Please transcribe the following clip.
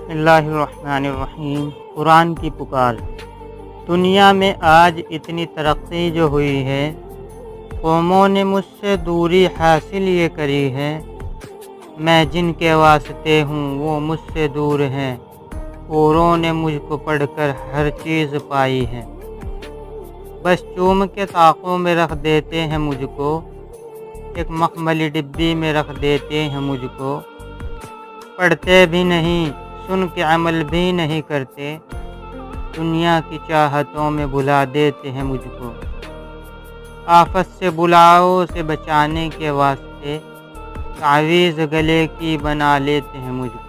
बिस्मिल्लाहिर्रहमानिर्रहीम। कुरान की पुकार। दुनिया में आज इतनी तरक्की जो हुई है, कौमों ने मुझसे दूरी हासिल ये करी है। मैं जिनके वास्ते हूँ वो मुझसे दूर हैं, औरों ने मुझको पढ़कर हर चीज़ पाई है। बस चूम के ताकों में रख देते हैं मुझको, एक मखमली डिब्बी में रख देते हैं मुझको। पढ़ते भी नहीं, सुन के अमल भी नहीं करते, दुनिया की चाहतों में भुला देते हैं मुझको। आफत से बुलाओ से बचाने के वास्ते तावीज़ गले की बना लेते हैं मुझको।